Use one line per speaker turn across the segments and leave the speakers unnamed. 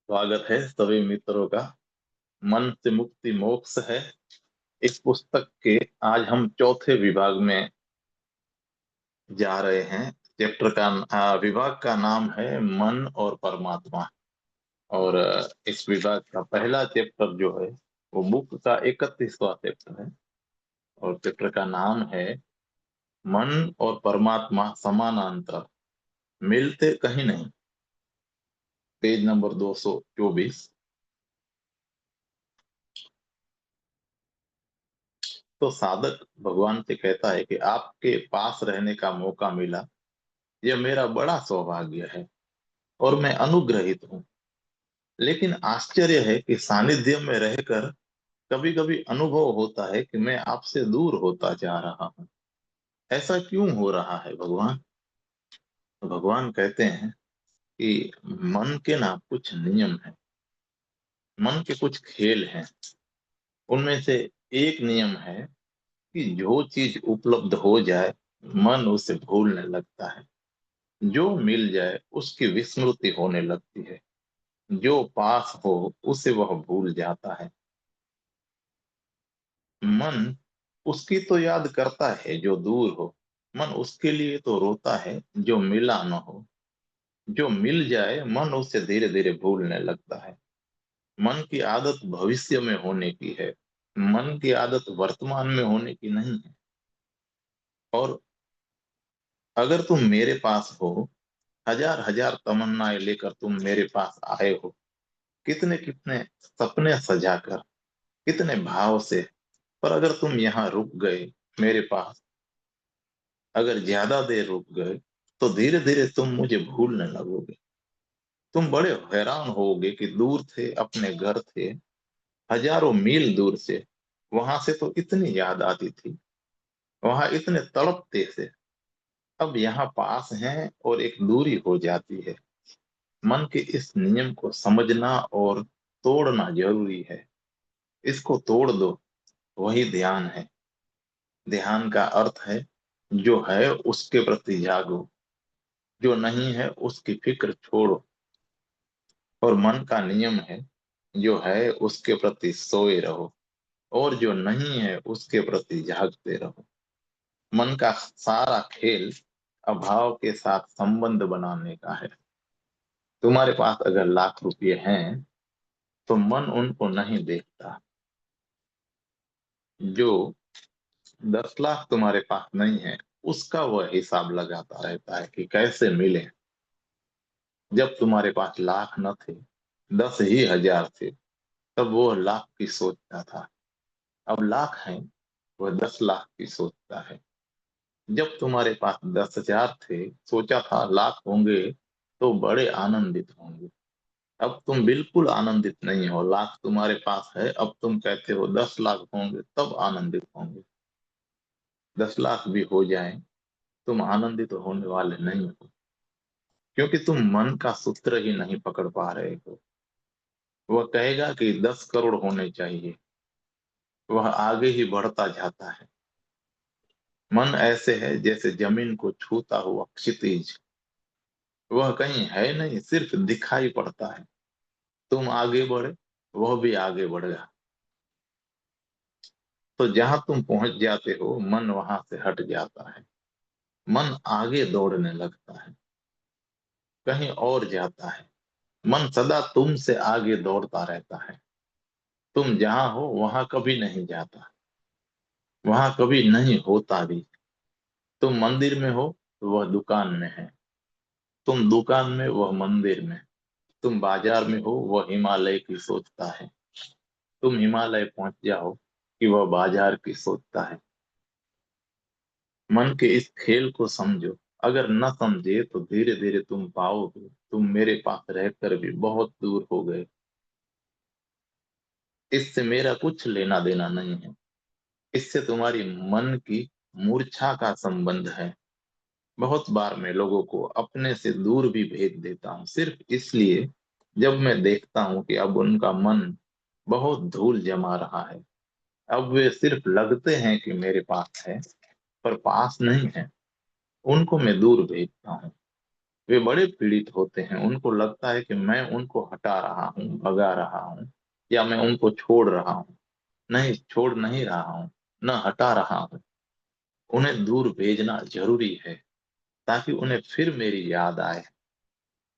स्वागत है सभी मित्रों का। मन से मुक्ति मोक्ष है इस पुस्तक के आज हम चौथे विभाग में जा रहे हैं। चैप्टर का विभाग का नाम है मन और परमात्मा। और इस विभाग का पहला चैप्टर जो है वो बुक का 31वां चैप्टर है। और चैप्टर का नाम है मन और परमात्मा समानांतर, मिलते कहीं नहीं। Page number 224। तो साधक भगवान से कहता है कि आपके पास रहने का मौका मिला, यह मेरा बड़ा सौभाग्य है और मैं अनुग्रहित हूँ। लेकिन आश्चर्य है कि सानिध्य में रहकर कभी कभी अनुभव होता है कि मैं आपसे दूर होता जा रहा हूँ। ऐसा क्यों हो रहा है भगवान? तो भगवान कहते हैं कि मन के ना कुछ नियम है, मन के कुछ खेल हैं। उनमें से एक नियम है कि जो चीज उपलब्ध हो जाए मन उसे भूलने लगता है। जो मिल जाए उसकी विस्मृति होने लगती है। जो पास हो उसे वह भूल जाता है। मन उसकी तो याद करता है जो दूर हो। मन उसके लिए तो रोता है जो मिला न हो। जो मिल जाए मन उसे धीरे धीरे भूलने लगता है। मन की आदत भविष्य में होने की है, मन की आदत वर्तमान में होने की नहीं है। और अगर तुम मेरे पास हो, हजार हजार तमन्नाएं लेकर तुम मेरे पास आए हो, कितने कितने सपने सजाकर, कितने भाव से, पर अगर तुम यहाँ रुक गए मेरे पास, अगर ज्यादा देर रुक गए, तो धीरे धीरे तुम मुझे भूलने लगोगे। तुम बड़े हैरान होगे कि दूर थे, अपने घर थे, हजारों मील दूर से, वहां से तो इतनी याद आती थी, वहां इतने तड़पते थे, अब यहाँ पास हैं और एक दूरी हो जाती है। मन के इस नियम को समझना और तोड़ना जरूरी है। इसको तोड़ दो, वही ध्यान है। ध्यान का अर्थ है जो है उसके प्रति जागो, जो नहीं है उसकी फिक्र छोड़ो। और मन का नियम है जो है उसके प्रति सोए रहो, और जो नहीं है उसके प्रति जागते रहो। मन का सारा खेल अभाव के साथ संबंध बनाने का है। तुम्हारे पास अगर लाख रुपए हैं तो मन उनको नहीं देखता। जो 10 लाख तुम्हारे पास नहीं है उसका वह हिसाब लगाता रहता है कि कैसे मिले। जब तुम्हारे पास लाख न थे, 10 ही हजार थे, तब वो लाख की सोचता था। अब लाख है, वह 10 लाख की सोचता है। जब तुम्हारे पास 10 हजार थे, सोचा था लाख होंगे तो बड़े आनंदित होंगे। अब तुम बिल्कुल आनंदित नहीं हो। लाख तुम्हारे पास है, अब तुम कहते हो 10 लाख होंगे तब आनंदित होंगे। 10 लाख भी हो जाए, तुम आनंदित होने वाले नहीं हो, क्योंकि तुम मन का सूत्र ही नहीं पकड़ पा रहे हो। वह कहेगा कि 10 करोड़ होने चाहिए, वह आगे ही बढ़ता जाता है। मन ऐसे है जैसे जमीन को छूता हुआ क्षितिज, वह कहीं है नहीं, सिर्फ दिखाई पड़ता है। तुम आगे बढ़े, वह भी आगे बढ़ेगा। तो जहां तुम पहुंच जाते हो मन वहां से हट जाता है। मन आगे दौड़ने लगता है, कहीं और जाता है। मन सदा तुमसे आगे दौड़ता रहता है। तुम जहां हो वहां कभी नहीं जाता, वहां कभी नहीं होता भी। तुम मंदिर में हो तो वह दुकान में है, तुम दुकान में वह मंदिर में। तुम बाजार में हो वह हिमालय की सोचता है, तुम हिमालय पहुंच जाओ कि वह बाजार की सोचता है। मन के इस खेल को समझो। अगर न समझे तो धीरे धीरे तुम पाओगे तुम मेरे पास रहकर भी बहुत दूर हो गए। इससे मेरा कुछ लेना देना नहीं है, इससे तुम्हारी मन की मूर्छा का संबंध है। बहुत बार मैं लोगों को अपने से दूर भी भेज देता हूँ, सिर्फ इसलिए जब मैं देखता हूँ कि अब उनका मन बहुत धूल जमा रहा है। अब वे सिर्फ लगते हैं कि मेरे पास है, पर पास नहीं है। उनको मैं दूर भेजता हूँ। वे बड़े पीड़ित होते हैं, उनको लगता है कि मैं उनको हटा रहा हूँ, भगा रहा हूँ, या मैं उनको छोड़ रहा हूँ। नहीं, छोड़ नहीं रहा हूँ, न हटा रहा हूँ। उन्हें दूर भेजना जरूरी है, ताकि उन्हें फिर मेरी याद आए।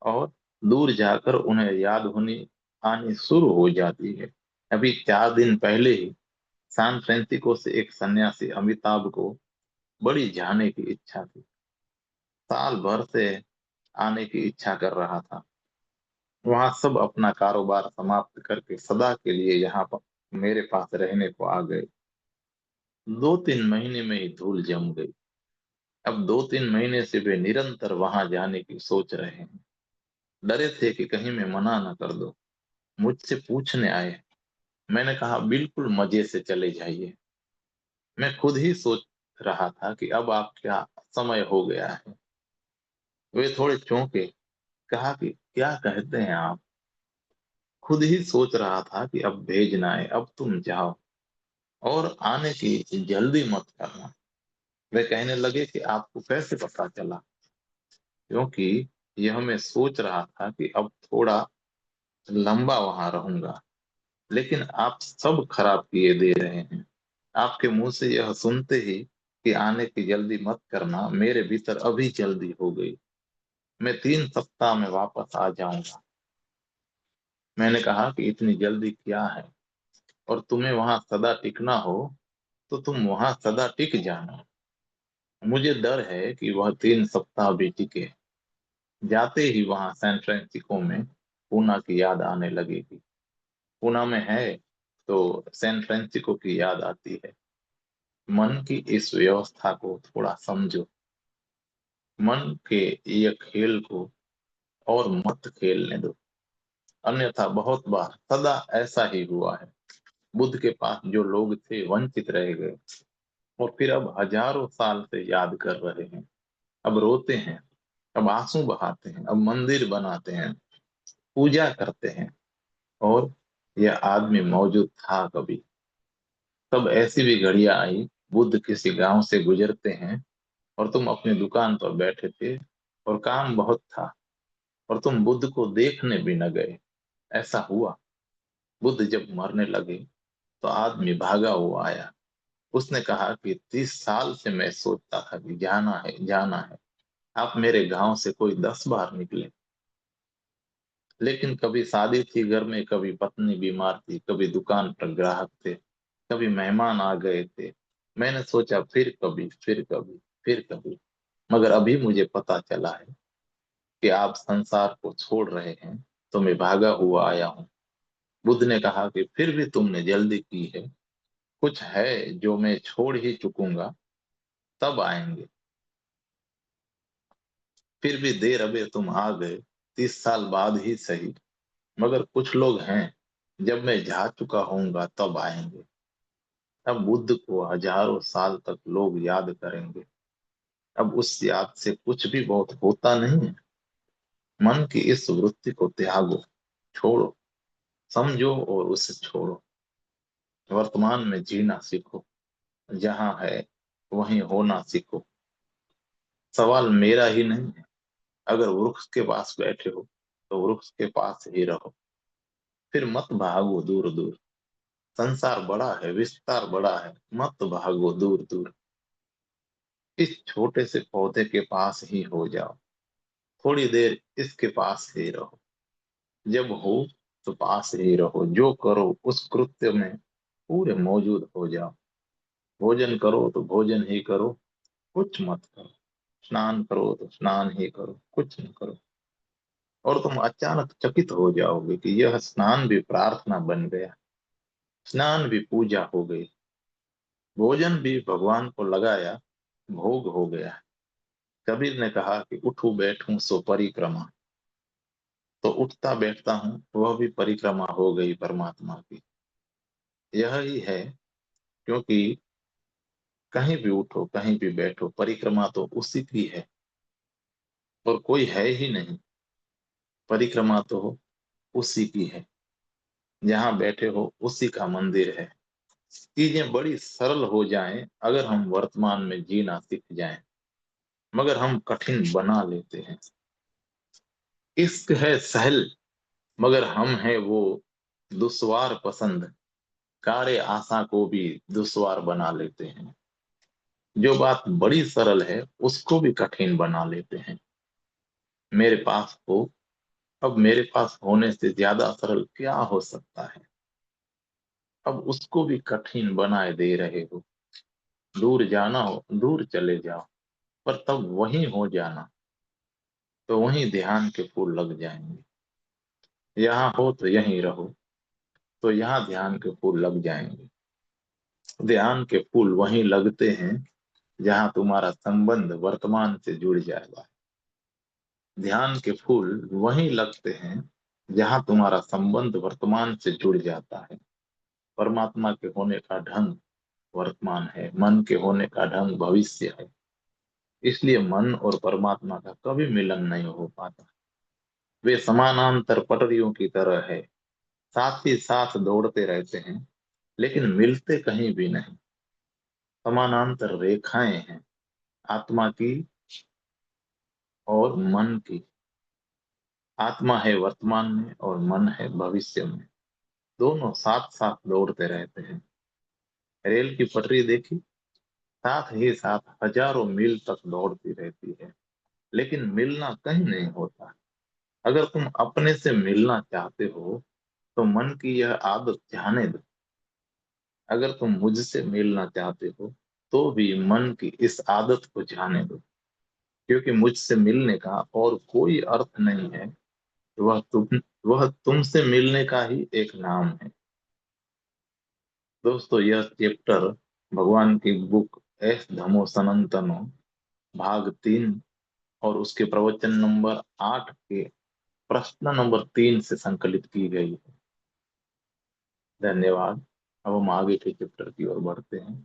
और दूर जाकर उन्हें याद होनी आनी शुरू हो जाती है। अभी 4 दिन पहले ही सैन फ्रांसिस्को से एक सन्यासी अमिताभ को बड़ी जाने की इच्छा थी। साल भर से आने की इच्छा कर रहा था। वहां सब अपना कारोबार समाप्त करके सदा के लिए यहाँ पर मेरे पास रहने को आ गए। 2-3 महीने में ही धूल जम गई। अब 2-3 महीने से वे निरंतर वहां जाने की सोच रहे हैं। डरे थे कि कहीं मैं मना न कर दूं। मुझसे पूछने आए। मैंने कहा, बिल्कुल मजे से चले जाइए। मैं खुद ही सोच रहा था कि अब आप क्या समय हो गया है। वे थोड़े चौंके। कहा कि क्या कहते हैं आप। खुद ही सोच रहा था कि अब भेजना है, अब तुम जाओ, और आने की जल्दी मत करना। वे कहने लगे कि आपको कैसे पता चला। क्योंकि यह मैं सोच रहा था कि अब थोड़ा लंबा वहां रहूंगा। लेकिन आप सब खराब किए दे रहे हैं। आपके मुंह से यह सुनते ही कि आने की जल्दी मत करना, मेरे भीतर अभी जल्दी हो गई। मैं 3 सप्ताह में वापस आ जाऊंगा। मैंने कहा कि इतनी जल्दी क्या है, और तुम्हें वहां सदा टिकना हो तो तुम वहां सदा टिक जाना। मुझे डर है कि वह 3 सप्ताह भी टिके। जाते ही वहां सैन फ्रांसिस्को में पूना की याद आने लगेगी। पूना में है तो सैन फ्रांसिस्को की याद आती है। मन की इस व्यवस्था को थोड़ा समझो। मन के ये खेल को और मत खेलने दो। अन्यथा बहुत बार सदा ऐसा ही हुआ है। बुद्ध के पास जो लोग थे वंचित रह गए, और फिर अब हजारों साल से याद कर रहे हैं। अब रोते हैं, अब आंसू बहाते हैं, अब मंदिर बनाते हैं, पूजा करते हैं। और यह आदमी मौजूद था कभी। तब ऐसी भी घड़ियां आई, बुद्ध किसी गांव से गुजरते हैं, और तुम अपनी दुकान पर बैठे थे, और काम बहुत था, और तुम बुद्ध को देखने भी न गए। ऐसा हुआ। बुद्ध जब मरने लगे तो आदमी भागा हुआ आया। उसने कहा कि 30 साल से मैं सोचता था कि जाना है, जाना है। आप मेरे गांव से कोई 10 बार निकले, लेकिन कभी शादी थी घर में, कभी पत्नी बीमार थी, कभी दुकान पर ग्राहक थे, कभी मेहमान आ गए थे। मैंने सोचा फिर कभी, फिर कभी, फिर कभी। मगर अभी मुझे पता चला है कि आप संसार को छोड़ रहे हैं, तो मैं भागा हुआ आया हूँ। बुद्ध ने कहा कि फिर भी तुमने जल्दी की है। कुछ है जो मैं छोड़ ही चुकूंगा, तब आएंगे। फिर भी देर अबे तुम आ गए, 30 साल बाद ही सही। मगर कुछ लोग हैं, जब मैं जा चुका होऊंगा तब आएंगे। अब बुद्ध को हजारों साल तक लोग याद करेंगे। अब उस याद से कुछ भी बहुत होता नहीं है। मन की इस वृत्ति को त्यागो, छोड़ो, समझो और उसे छोड़ो। वर्तमान में जीना सीखो। जहां है वहीं होना सीखो। सवाल मेरा ही नहीं है। अगर वृक्ष के पास बैठे हो तो वृक्ष के पास ही रहो। फिर मत भागो दूर दूर। संसार बड़ा है, विस्तार बड़ा है, मत भागो दूर दूर। इस छोटे से पौधे के पास ही हो जाओ। थोड़ी देर इसके पास ही रहो। जब हो तो पास ही रहो। जो करो उस कृत्य में पूरे मौजूद हो जाओ। भोजन करो तो भोजन ही करो, कुछ मत करो। स्नान करो तो स्नान ही करो, कुछ न करो। और तुम अचानक चकित हो जाओगे कि यह स्नान भी प्रार्थना बन गया, स्नान भी पूजा हो गई, भोजन भी भगवान को लगाया भोग हो गया। कबीर ने कहा कि उठूं बैठूं सो परिक्रमा। तो उठता बैठता हूँ, वह भी परिक्रमा हो गई परमात्मा की। यह ही है। क्योंकि कहीं भी उठो, कहीं भी बैठो, परिक्रमा तो उसी की है, और कोई है ही नहीं। परिक्रमा तो उसी की है। जहां बैठे हो उसी का मंदिर है। चीजें बड़ी सरल हो जाएं अगर हम वर्तमान में जीना सीख जाएं, मगर हम कठिन बना लेते हैं। इश्क है सहल मगर हम है वो दुश्वार पसंद, कारे आसा को भी दुश्वार बना लेते हैं। जो बात बड़ी सरल है उसको भी कठिन बना लेते हैं। मेरे पास हो, अब मेरे पास होने से ज्यादा सरल क्या हो सकता है। अब उसको भी कठिन बनाए दे रहे हो। दूर जाना हो दूर चले जाओ, पर तब वहीं हो जाना, तो वहीं ध्यान के फूल लग जाएंगे। यहाँ हो तो यहीं रहो, तो यहाँ ध्यान के फूल लग जाएंगे। ध्यान के फूल वहीं लगते हैं जहाँ तुम्हारा संबंध वर्तमान से जुड़ जाएगा। ध्यान के फूल वहीं लगते हैं जहाँ तुम्हारा संबंध वर्तमान से जुड़ जाता है। परमात्मा के होने का ढंग वर्तमान है, मन के होने का ढंग भविष्य है। इसलिए मन और परमात्मा का कभी मिलन नहीं हो पाता। वे समानांतर पटरियों की तरह है, साथ ही साथ दौड़ते रहते हैं, लेकिन मिलते कहीं भी नहीं। समानांतर रेखाएं हैं, आत्मा की और मन की। आत्मा है वर्तमान में और मन है भविष्य में। दोनों साथ साथ दौड़ते रहते हैं। रेल की पटरी देखी, साथ ही साथ हजारों मील तक दौड़ती रहती है, लेकिन मिलना कहीं नहीं होता। अगर तुम अपने से मिलना चाहते हो तो मन की यह आदत जाने दो। अगर तुम मुझसे मिलना चाहते हो तो भी मन की इस आदत को जाने दो, क्योंकि मुझसे मिलने का और कोई अर्थ नहीं है। वह तुमसे मिलने का ही एक नाम है। दोस्तों, यह चैप्टर भगवान की बुक एस धमो सनंतनो भाग 3 और उसके प्रवचन नंबर 8 के प्रश्न नंबर 3 से संकलित की गई है। धन्यवाद। अब हम आगे के चैप्टर की ओर बढ़ते हैं।